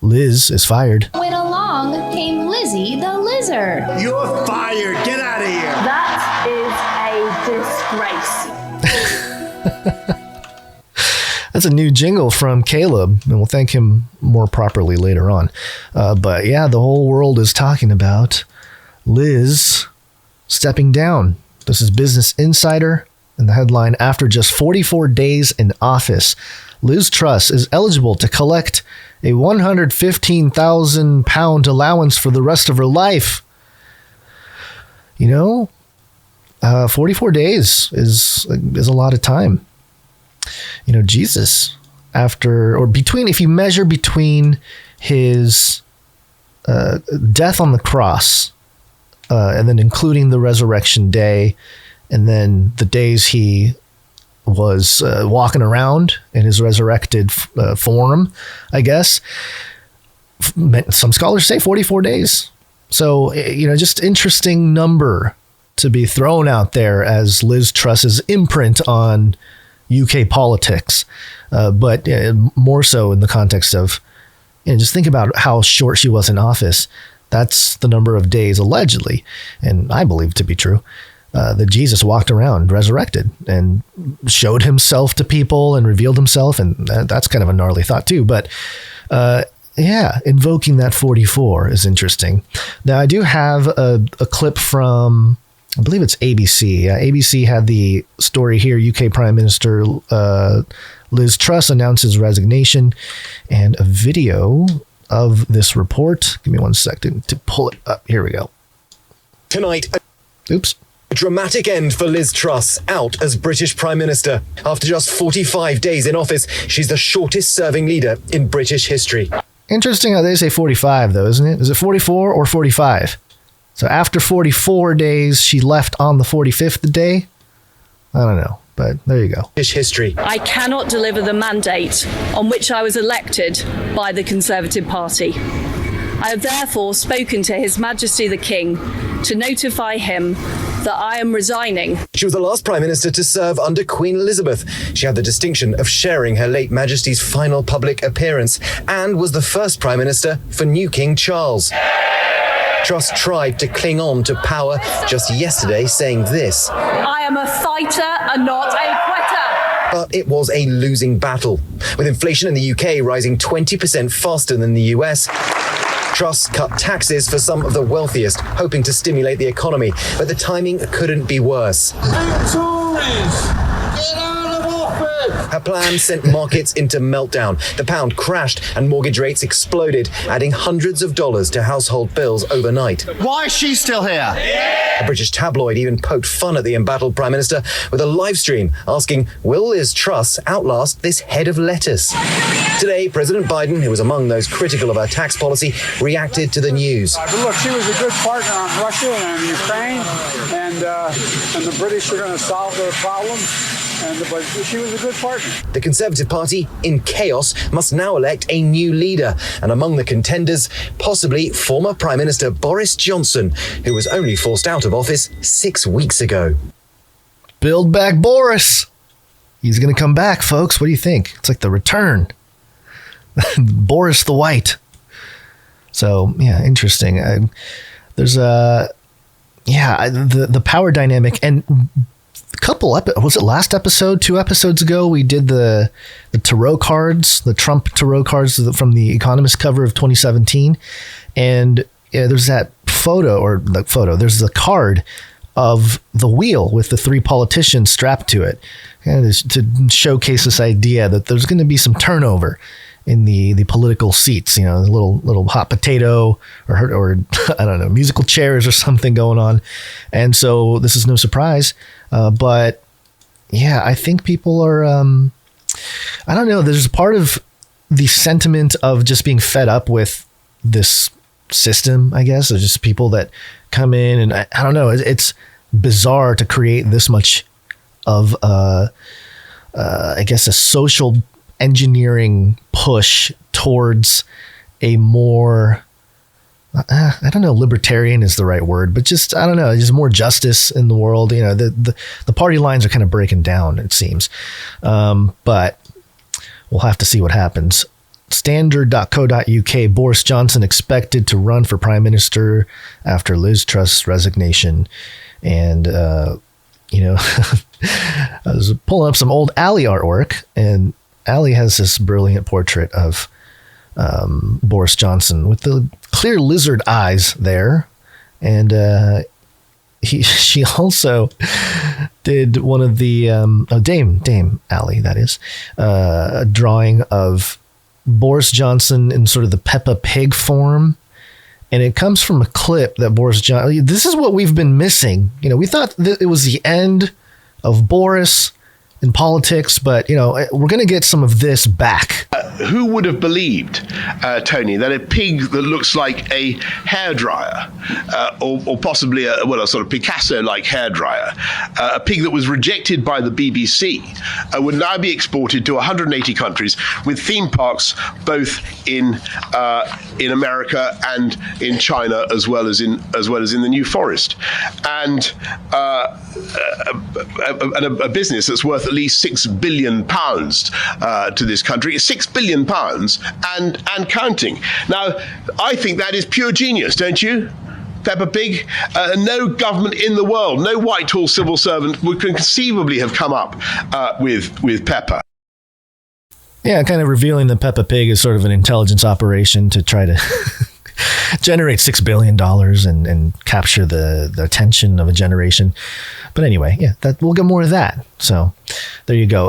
Liz is fired. When along came Lizzie the lizard. You're fired. Get out of here. That is a disgrace. That's a new jingle from Caleb, and we'll thank him more properly later on. But yeah, the whole world is talking about Liz stepping down. This is Business Insider, and the headline, after just 44 days in office, Liz Truss is eligible to collect a £115,000 allowance for the rest of her life. 44 days is a lot of time. Jesus, if you measure between his death on the cross, and then including the resurrection day, and then the days he was walking around in his resurrected form, I guess, some scholars say 44 days. So, just interesting number to be thrown out there as Liz Truss's imprint on UK politics, but more so in the context of, just think about how short she was in office. That's the number of days, allegedly, and I believe to be true, that Jesus walked around resurrected and showed himself to people and revealed himself, and that's kind of a gnarly thought too. But invoking that 44 is interesting. Now, I do have a clip from, I believe it's ABC. ABC had the story here. UK Prime Minister Liz Truss announces resignation, and a video of this report. Give me 1 second to pull it up. Here we go. Tonight, a dramatic end for Liz Truss, out as British Prime Minister. After just 45 days in office, she's the shortest serving leader in British history. Interesting how they say 45, though, isn't it? Is it 44 or 45? So after 44 days, she left on the 45th day? I don't know, but there you go. History. I cannot deliver the mandate on which I was elected by the Conservative Party. I have therefore spoken to His Majesty the King to notify him that I am resigning. She was the last Prime Minister to serve under Queen Elizabeth. She had the distinction of sharing her late Majesty's final public appearance and was the first Prime Minister for new King Charles. Truss tried to cling on to power just yesterday, saying this: I am a fighter and not a quitter. But it was a losing battle. With inflation in the UK rising 20% faster than the US, Truss cut taxes for some of the wealthiest, hoping to stimulate the economy. But the timing couldn't be worse. Her plan sent markets into meltdown. The pound crashed and mortgage rates exploded, adding hundreds of dollars to household bills overnight. Why is she still here? A British tabloid even poked fun at the embattled Prime Minister with a live stream asking, will Liz Truss outlast this head of lettuce? Today, President Biden, who was among those critical of her tax policy, reacted to the news. But look, she was a good partner on Russia and Ukraine, and the British are going to solve their problems. But she was a good partner. The Conservative Party, in chaos, must now elect a new leader. And among the contenders, possibly former Prime Minister Boris Johnson, who was only forced out of office 6 weeks ago. Build back Boris. He's going to come back, folks. What do you think? It's like the return. Boris the White. So, yeah, interesting. There's the power dynamic, and was it last episode, 2 episodes ago, we did the tarot cards, the Trump tarot cards from the Economist cover of 2017. And there's that there's the card of the wheel with the 3 politicians strapped to it, and to showcase this idea that there's going to be some turnover in the political seats, a little hot potato or I don't know, musical chairs or something going on. And so this is no surprise. But yeah, I think people are, I don't know, there's a part of the sentiment of just being fed up with this system, I guess. There's just people that come in, and I don't know, it's bizarre to create this much of, I guess, a social engineering push towards a more, I don't know, libertarian is the right word, but just, I don't know, just more justice in the world. The party lines are kind of breaking down, it seems. But we'll have to see what happens. Standard.co.uk, Boris Johnson expected to run for prime minister after Liz Truss' resignation. And, I was pulling up some old Ali artwork, and Ali has this brilliant portrait of Boris Johnson with the clear lizard eyes there. And she also did one of the Dame Ali, that is, a drawing of Boris Johnson in sort of the Peppa Pig form. And it comes from a clip that Boris Johnson, this is what we've been missing. We thought that it was the end of Boris in politics, but, we're going to get some of this back. Who would have believed, Tony, that a pig that looks like a hairdryer, or possibly a sort of Picasso-like hairdryer, a pig that was rejected by the BBC, would now be exported to 180 countries with theme parks both in America and in China, as well as in the New Forest, and a business that's worth at least £6 billion to this country. £6 billion and counting. Now, I think that is pure genius, don't you? Peppa Pig. No government in the world, no Whitehall civil servant would conceivably have come up with Peppa. Yeah, kind of revealing that Peppa Pig is sort of an intelligence operation to try to generate $6 billion and capture the attention of a generation. But anyway, yeah, we'll get more of that. So there you go.